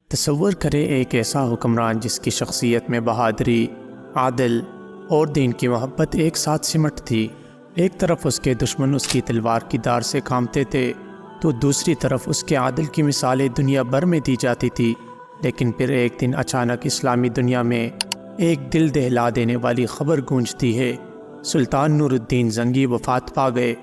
تصور کریں ایک ایسا حکمران جس کی شخصیت میں بہادری، عادل اور دین کی محبت ایک ساتھ سمٹ تھی۔ ایک طرف اس کے دشمن اس کی تلوار کی دار سے کامتے تھے تو دوسری طرف اس کے عادل کی مثالیں دنیا بھر میں دی جاتی تھی۔ لیکن پھر ایک دن اچانک اسلامی دنیا میں ایک دل دہلا دینے والی خبر گونجتی ہے۔ سلطان نور الدین زنگی وفات پا گئے۔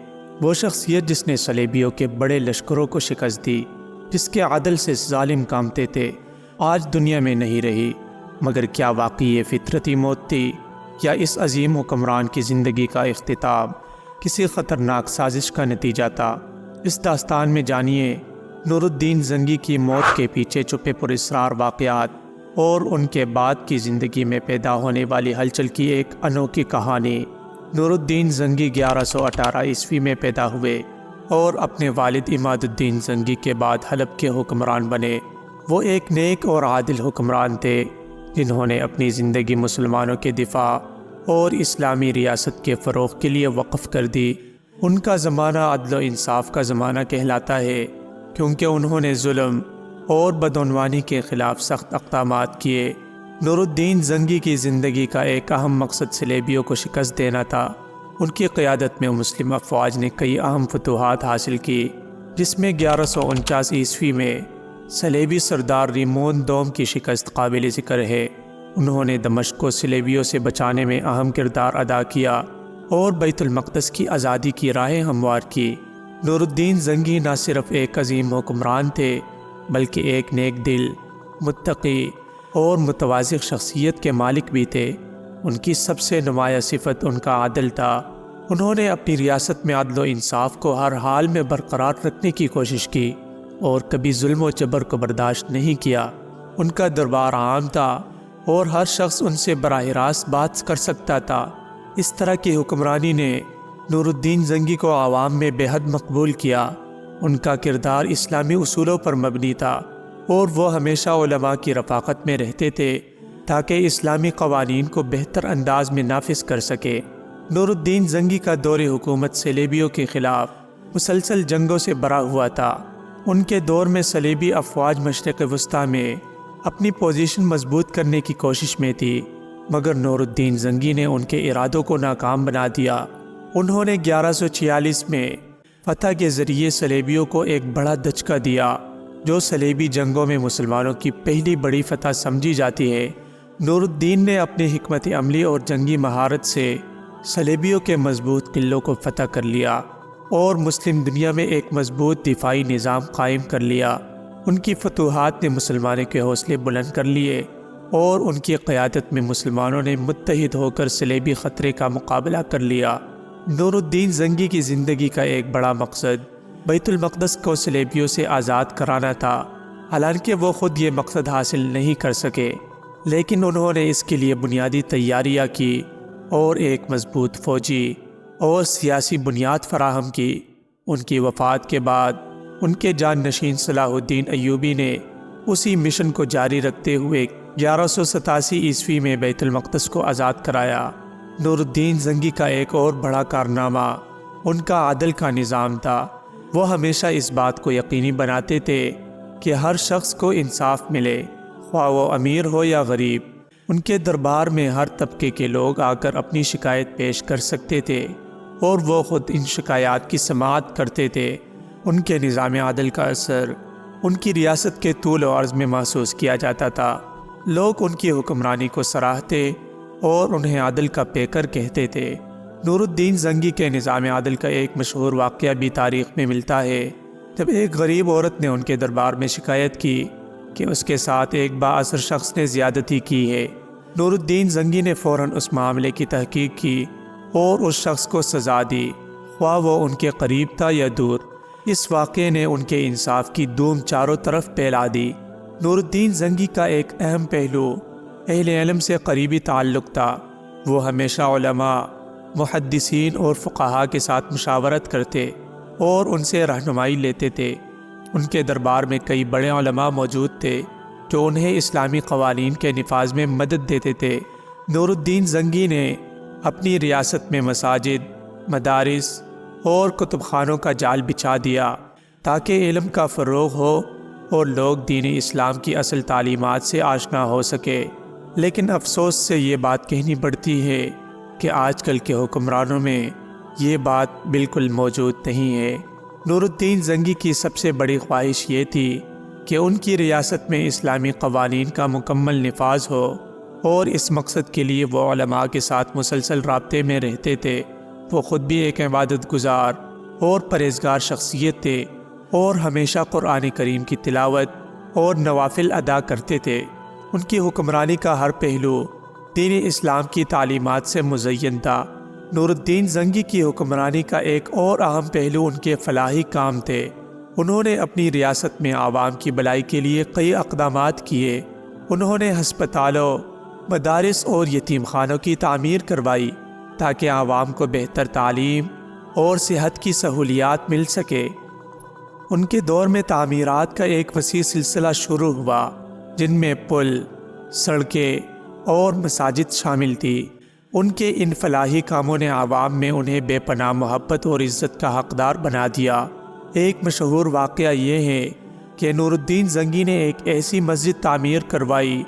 وہ شخصیت جس نے صلیبیوں کے بڑے لشکروں کو شکست دی، جس کے عدل سے ظالم کامتے تھے، آج دنیا میں نہیں رہی۔ مگر کیا واقعی یہ فطرتی موت تھی یا اس عظیم حکمران کی زندگی کا اختتام کسی خطرناک سازش کا نتیجہ تھا؟ اس داستان میں جانیے نور الدین زنگی کی موت کے پیچھے چھپے پراسرار واقعات اور ان کے بعد کی زندگی میں پیدا ہونے والی ہلچل کی ایک انوکھی کہانی۔ نور الدین زنگی 1118 عیسوی میں پیدا ہوئے اور اپنے والد عماد الدین زنگی کے بعد حلب کے حکمران بنے۔ وہ ایک نیک اور عادل حکمران تھے جنہوں نے اپنی زندگی مسلمانوں کے دفاع اور اسلامی ریاست کے فروغ کے لیے وقف کر دی۔ ان کا زمانہ عدل و انصاف کا زمانہ کہلاتا ہے کیونکہ انہوں نے ظلم اور بدعنوانی کے خلاف سخت اقدامات کیے۔ نور الدین زنگی کی زندگی کا ایک اہم مقصد صلیبیوں کو شکست دینا تھا۔ ان کی قیادت میں مسلم افواج نے کئی اہم فتوحات حاصل کی، جس میں 1149 عیسوی میں صلیبی سردار ریمون دوم کی شکست قابل ذکر ہے۔ انہوں نے دمشق کو صلیبیوں سے بچانے میں اہم کردار ادا کیا اور بیت المقدس کی آزادی کی راہیں ہموار کی۔ نور الدین زنگی نہ صرف ایک عظیم حکمران تھے بلکہ ایک نیک دل، متقی اور متواضع شخصیت کے مالک بھی تھے۔ ان کی سب سے نمایاں صفت ان کا عدل تھا۔ انہوں نے اپنی ریاست میں عدل و انصاف کو ہر حال میں برقرار رکھنے کی کوشش کی اور کبھی ظلم و جبر کو برداشت نہیں کیا۔ ان کا دربار عام تھا اور ہر شخص ان سے براہ راست بات کر سکتا تھا۔ اس طرح کی حکمرانی نے نور الدین زنگی کو عوام میں بے حد مقبول کیا۔ ان کا کردار اسلامی اصولوں پر مبنی تھا اور وہ ہمیشہ علماء کی رفاقت میں رہتے تھے تاکہ اسلامی قوانین کو بہتر انداز میں نافذ کر سکے۔ نور الدین زنگی کا دور حکومت صلیبیوں کے خلاف مسلسل جنگوں سے بھرا ہوا تھا۔ ان کے دور میں صلیبی افواج مشرق وسطیٰ میں اپنی پوزیشن مضبوط کرنے کی کوشش میں تھی، مگر نور الدین زنگی نے ان کے ارادوں کو ناکام بنا دیا۔ انہوں نے 1146 میں فتح کے ذریعے صلیبیوں کو ایک بڑا دھچکا دیا جو صلیبی جنگوں میں مسلمانوں کی پہلی بڑی فتح سمجھی جاتی ہے۔ نور الدین نے اپنی حکمت عملی اور جنگی مہارت سے صلیبیوں کے مضبوط قلعوں کو فتح کر لیا اور مسلم دنیا میں ایک مضبوط دفاعی نظام قائم کر لیا۔ ان کی فتوحات نے مسلمانوں کے حوصلے بلند کر لیے اور ان کی قیادت میں مسلمانوں نے متحد ہو کر صلیبی خطرے کا مقابلہ کر لیا۔ نور الدین زنگی کی زندگی کا ایک بڑا مقصد بیت المقدس کو صلیبیوں سے آزاد کرانا تھا۔ حالانکہ وہ خود یہ مقصد حاصل نہیں کر سکے، لیکن انہوں نے اس کے لیے بنیادی تیاریاں کی اور ایک مضبوط فوجی اور سیاسی بنیاد فراہم کی۔ ان کی وفات کے بعد ان کے جان نشین صلاح الدین ایوبی نے اسی مشن کو جاری رکھتے ہوئے 1187 عیسوی میں بیت المقدس کو آزاد کرایا۔ نور الدین زنگی کا ایک اور بڑا کارنامہ ان کا عدل کا نظام تھا۔ وہ ہمیشہ اس بات کو یقینی بناتے تھے کہ ہر شخص کو انصاف ملے، خواہ وہ امیر ہو یا غریب۔ ان کے دربار میں ہر طبقے کے لوگ آ کر اپنی شکایت پیش کر سکتے تھے اور وہ خود ان شکایات کی سماعت کرتے تھے۔ ان کے نظام عدل کا اثر ان کی ریاست کے طول و عرض میں محسوس کیا جاتا تھا۔ لوگ ان کی حکمرانی کو سراہتے اور انہیں عدل کا پیکر کہتے تھے۔ نور الدین زنگی کے نظام عدل کا ایک مشہور واقعہ بھی تاریخ میں ملتا ہے۔ جب ایک غریب عورت نے ان کے دربار میں شکایت کی کہ اس کے ساتھ ایک بااثر شخص نے زیادتی کی ہے، نور الدین زنگی نے فوراً اس معاملے کی تحقیق کی اور اس شخص کو سزا دی، خواہ وہ ان کے قریب تھا یا دور۔ اس واقعے نے ان کے انصاف کی دھوم چاروں طرف پھیلا دی۔ نور الدین زنگی کا ایک اہم پہلو اہل علم سے قریبی تعلق تھا۔ وہ ہمیشہ علماء، محدثین اور فقہاء کے ساتھ مشاورت کرتے اور ان سے رہنمائی لیتے تھے۔ ان کے دربار میں کئی بڑے علماء موجود تھے جو انہیں اسلامی قوانین کے نفاذ میں مدد دیتے تھے۔ نور الدین زنگی نے اپنی ریاست میں مساجد، مدارس اور کتب خانوں کا جال بچھا دیا تاکہ علم کا فروغ ہو اور لوگ دین اسلام کی اصل تعلیمات سے آشنا ہو سکے۔ لیکن افسوس سے یہ بات کہنی پڑتی ہے کہ آج کل کے حکمرانوں میں یہ بات بالکل موجود نہیں ہے۔ نور الدین زنگی کی سب سے بڑی خواہش یہ تھی کہ ان کی ریاست میں اسلامی قوانین کا مکمل نفاذ ہو، اور اس مقصد کے لیے وہ علماء کے ساتھ مسلسل رابطے میں رہتے تھے۔ وہ خود بھی ایک عبادت گزار اور پرہیزگار شخصیت تھے، اور ہمیشہ قرآن کریم کی تلاوت اور نوافل ادا کرتے تھے۔ ان کی حکمرانی کا ہر پہلو دین اسلام کی تعلیمات سے مزین تھا۔ نور الدین زنگی کی حکمرانی کا ایک اور اہم پہلو ان کے فلاحی کام تھے۔ انہوں نے اپنی ریاست میں عوام کی بھلائی کے لیے کئی اقدامات کیے۔ انہوں نے ہسپتالوں، مدارس اور یتیم خانوں کی تعمیر کروائی تاکہ عوام کو بہتر تعلیم اور صحت کی سہولیات مل سکے۔ ان کے دور میں تعمیرات کا ایک وسیع سلسلہ شروع ہوا، جن میں پل، سڑکیں اور مساجد شامل تھی۔ ان کے ان فلاحی کاموں نے عوام میں انہیں بے پناہ محبت اور عزت کا حقدار بنا دیا۔ ایک مشہور واقعہ یہ ہے کہ نور الدین زنگی نے ایک ایسی مسجد تعمیر کروائی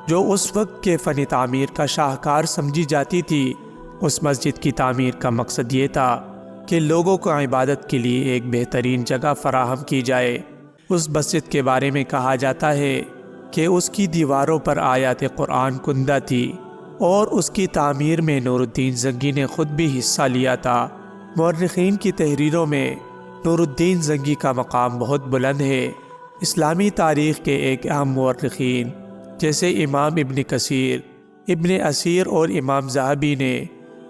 جو اس وقت کے فن تعمیر کا شاہکار سمجھی جاتی تھی۔ اس مسجد کی تعمیر کا مقصد یہ تھا کہ لوگوں کو عبادت کے لیے ایک بہترین جگہ فراہم کی جائے۔ اس مسجد کے بارے میں کہا جاتا ہے کہ اس کی دیواروں پر آیات قرآن کندہ تھی، اور اس کی تعمیر میں نور الدین زنگی نے خود بھی حصہ لیا تھا۔ مورخین کی تحریروں میں نور الدین زنگی کا مقام بہت بلند ہے۔ اسلامی تاریخ کے ایک اہم مورخین جیسے امام ابن کثیر، ابن اسیر اور امام ذہبی نے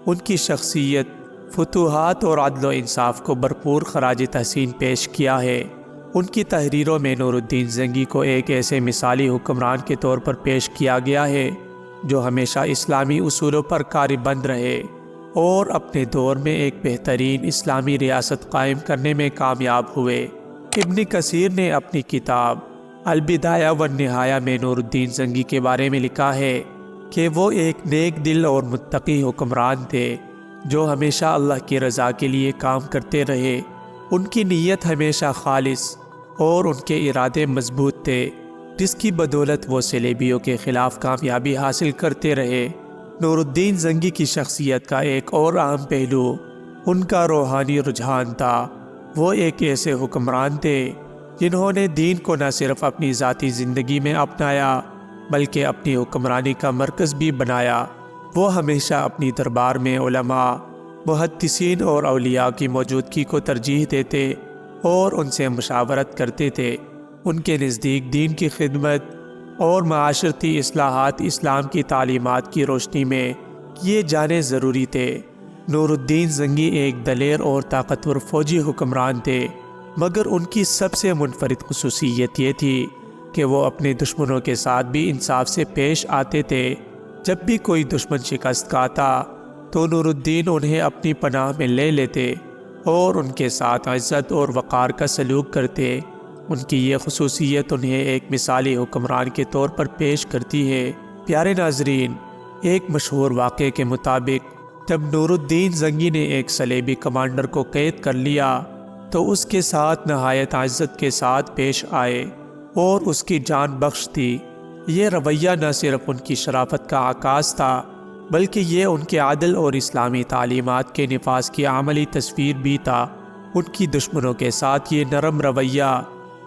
ان کی شخصیت، فتوحات اور عدل و انصاف کو بھرپور خراج تحسین پیش کیا ہے۔ ان کی تحریروں میں نور الدین زنگی کو ایک ایسے مثالی حکمران کے طور پر پیش کیا گیا ہے جو ہمیشہ اسلامی اصولوں پر کاربند رہے اور اپنے دور میں ایک بہترین اسلامی ریاست قائم کرنے میں کامیاب ہوئے۔ ابن کثیر نے اپنی کتاب البدایہ والنہایہ میں نور الدین زنگی کے بارے میں لکھا ہے کہ وہ ایک نیک دل اور متقی حکمران تھے جو ہمیشہ اللہ کی رضا کے لیے کام کرتے رہے۔ ان کی نیت ہمیشہ خالص اور ان کے ارادے مضبوط تھے، جس کی بدولت وہ صلیبیوں کے خلاف کامیابی حاصل کرتے رہے۔ نور الدین زنگی کی شخصیت کا ایک اور اہم پہلو ان کا روحانی رجحان تھا۔ وہ ایک ایسے حکمران تھے جنہوں نے دین کو نہ صرف اپنی ذاتی زندگی میں اپنایا بلکہ اپنی حکمرانی کا مرکز بھی بنایا۔ وہ ہمیشہ اپنی دربار میں علماء، محدثین اور اولیاء کی موجودگی کو ترجیح دیتے اور ان سے مشاورت کرتے تھے۔ ان کے نزدیک دین کی خدمت اور معاشرتی اصلاحات اسلام کی تعلیمات کی روشنی میں کیے جانے ضروری تھے۔ نور الدین زنگی ایک دلیر اور طاقتور فوجی حکمران تھے، مگر ان کی سب سے منفرد خصوصیت یہ تھی کہ وہ اپنے دشمنوں کے ساتھ بھی انصاف سے پیش آتے تھے۔ جب بھی کوئی دشمن شکست کھاتا تو نور الدین انہیں اپنی پناہ میں لے لیتے اور ان کے ساتھ عزت اور وقار کا سلوک کرتے۔ ان کی یہ خصوصیت انہیں ایک مثالی حکمران کے طور پر پیش کرتی ہے۔ پیارے ناظرین، ایک مشہور واقعے کے مطابق جب نور الدین زنگی نے ایک صلیبی کمانڈر کو قید کر لیا تو اس کے ساتھ نہایت عزت کے ساتھ پیش آئے اور اس کی جان بخش دی۔ یہ رویہ نہ صرف ان کی شرافت کا عکاس تھا بلکہ یہ ان کے عدل اور اسلامی تعلیمات کے نفاذ کی عملی تصویر بھی تھا۔ ان کی دشمنوں کے ساتھ یہ نرم رویہ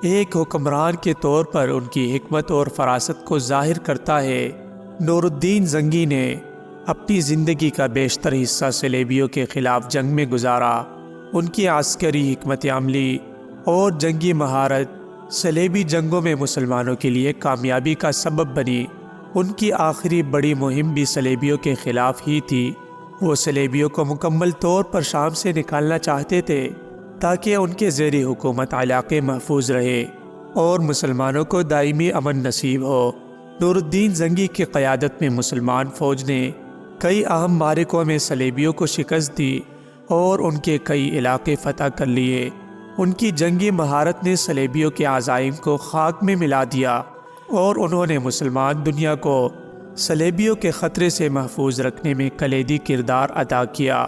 ایک حکمران کے طور پر ان کی حکمت اور فراست کو ظاہر کرتا ہے۔ نور الدین زنگی نے اپنی زندگی کا بیشتر حصہ صلیبیوں کے خلاف جنگ میں گزارا۔ ان کی عسکری حکمت عملی اور جنگی مہارت صلیبی جنگوں میں مسلمانوں کے لیے کامیابی کا سبب بنی۔ ان کی آخری بڑی مہم بھی صلیبیوں کے خلاف ہی تھی۔ وہ صلیبیوں کو مکمل طور پر شام سے نکالنا چاہتے تھے تاکہ ان کے زیر حکومت علاقے محفوظ رہے اور مسلمانوں کو دائمی امن نصیب ہو۔ نور الدین زنگی کی قیادت میں مسلمان فوج نے کئی اہم معرکوں میں صلیبیوں کو شکست دی اور ان کے کئی علاقے فتح کر لیے۔ ان کی جنگی مہارت نے صلیبیوں کے عزائم کو خاک میں ملا دیا اور انہوں نے مسلمان دنیا کو صلیبیوں کے خطرے سے محفوظ رکھنے میں کلیدی کردار ادا کیا۔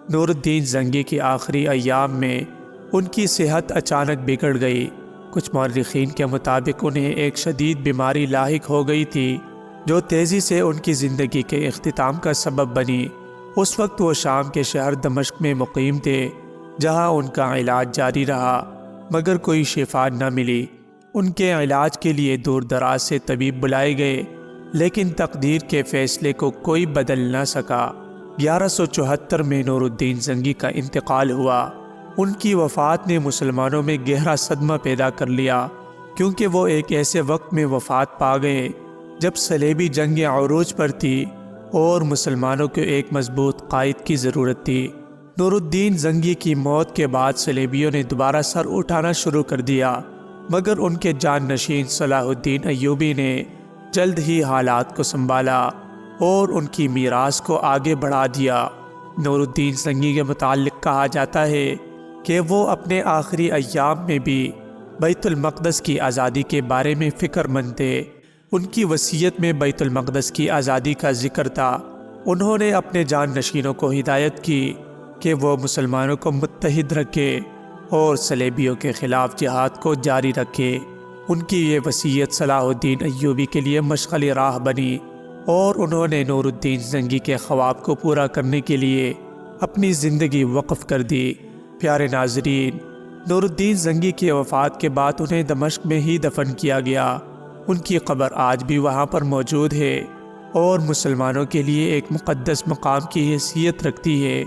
نور الدین زنگی کی آخری ایام میں ان کی صحت اچانک بگڑ گئی کچھ مورخین کے مطابق انہیں ایک شدید بیماری لاحق ہو گئی تھی جو تیزی سے ان کی زندگی کے اختتام کا سبب بنی۔ اس وقت وہ شام کے شہر دمشق میں مقیم تھے جہاں ان کا علاج جاری رہا مگر کوئی شفا نہ ملی۔ ان کے علاج کے لیے دور دراز سے طبیب بلائے گئے لیکن تقدیر کے فیصلے کو کوئی بدل نہ سکا۔ 1174 میں نور الدین زنگی کا انتقال ہوا۔ ان کی وفات نے مسلمانوں میں گہرا صدمہ پیدا کر لیا کیونکہ وہ ایک ایسے وقت میں وفات پا گئے جب صلیبی جنگ عروج پر تھی اور مسلمانوں کو ایک مضبوط قائد کی ضرورت تھی۔ نور الدین زنگی کی موت کے بعد صلیبیوں نے دوبارہ سر اٹھانا شروع کر دیا مگر ان کے جان نشین صلاح الدین ایوبی نے جلد ہی حالات کو سنبھالا اور ان کی میراث کو آگے بڑھا دیا۔ نور الدین زنگی کے متعلق کہا جاتا ہے کہ وہ اپنے آخری ایام میں بھی بیت المقدس کی آزادی کے بارے میں فکر مند تھے۔ ان کی وصیت میں بیت المقدس کی آزادی کا ذکر تھا۔ انہوں نے اپنے جان نشینوں کو ہدایت کی کہ وہ مسلمانوں کو متحد رکھے اور صلیبیوں کے خلاف جہاد کو جاری رکھے۔ ان کی یہ وصیت صلاح الدین ایوبی کے لیے مشعل راہ بنی اور انہوں نے نور الدین زنگی کے خواب کو پورا کرنے کے لیے اپنی زندگی وقف کر دی۔ پیارے ناظرین، نور الدین زنگی کی وفات کے بعد انہیں دمشق میں ہی دفن کیا گیا۔ ان کی قبر آج بھی وہاں پر موجود ہے اور مسلمانوں کے لیے ایک مقدس مقام کی حیثیت رکھتی ہے۔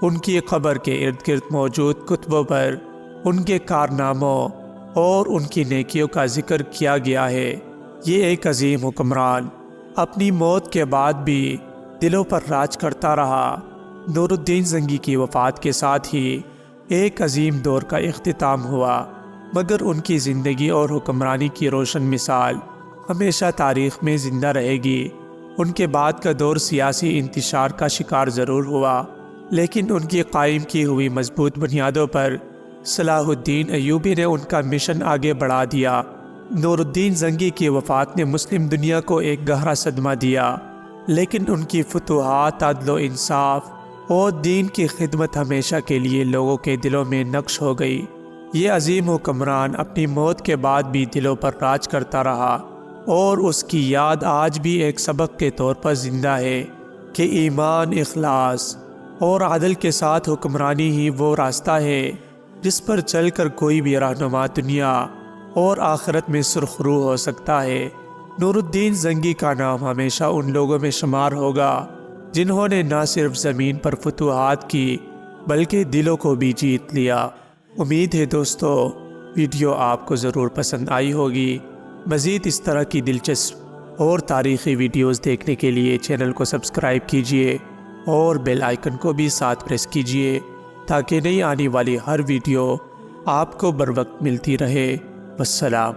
ان کی قبر کے ارد گرد موجود کتبوں پر ان کے کارناموں اور ان کی نیکیوں کا ذکر کیا گیا ہے۔ یہ ایک عظیم حکمران اپنی موت کے بعد بھی دلوں پر راج کرتا رہا۔ نور الدین زنگی کی وفات کے ساتھ ہی ایک عظیم دور کا اختتام ہوا مگر ان کی زندگی اور حکمرانی کی روشن مثال ہمیشہ تاریخ میں زندہ رہے گی۔ ان کے بعد کا دور سیاسی انتشار کا شکار ضرور ہوا لیکن ان کی قائم کی ہوئی مضبوط بنیادوں پر صلاح الدین ایوبی نے ان کا مشن آگے بڑھا دیا۔ نور الدین زنگی کی وفات نے مسلم دنیا کو ایک گہرا صدمہ دیا لیکن ان کی فتوحات، عدل و انصاف اور دین کی خدمت ہمیشہ کے لیے لوگوں کے دلوں میں نقش ہو گئی۔ یہ عظیم حکمران اپنی موت کے بعد بھی دلوں پر راج کرتا رہا اور اس کی یاد آج بھی ایک سبق کے طور پر زندہ ہے کہ ایمان، اخلاص اور عدل کے ساتھ حکمرانی ہی وہ راستہ ہے جس پر چل کر کوئی بھی رہنما دنیا اور آخرت میں سرخرو ہو سکتا ہے۔ نور الدین زنگی کا نام ہمیشہ ان لوگوں میں شمار ہوگا جنہوں نے نہ صرف زمین پر فتوحات کی بلکہ دلوں کو بھی جیت لیا۔ امید ہے دوستو ویڈیو آپ کو ضرور پسند آئی ہوگی۔ مزید اس طرح کی دلچسپ اور تاریخی ویڈیوز دیکھنے کے لیے چینل کو سبسکرائب کیجیے اور بیل آئیکن کو بھی ساتھ پریس کیجیے تاکہ نئی آنے والی ہر ویڈیو آپ کو بروقت ملتی رہے۔ والسلام۔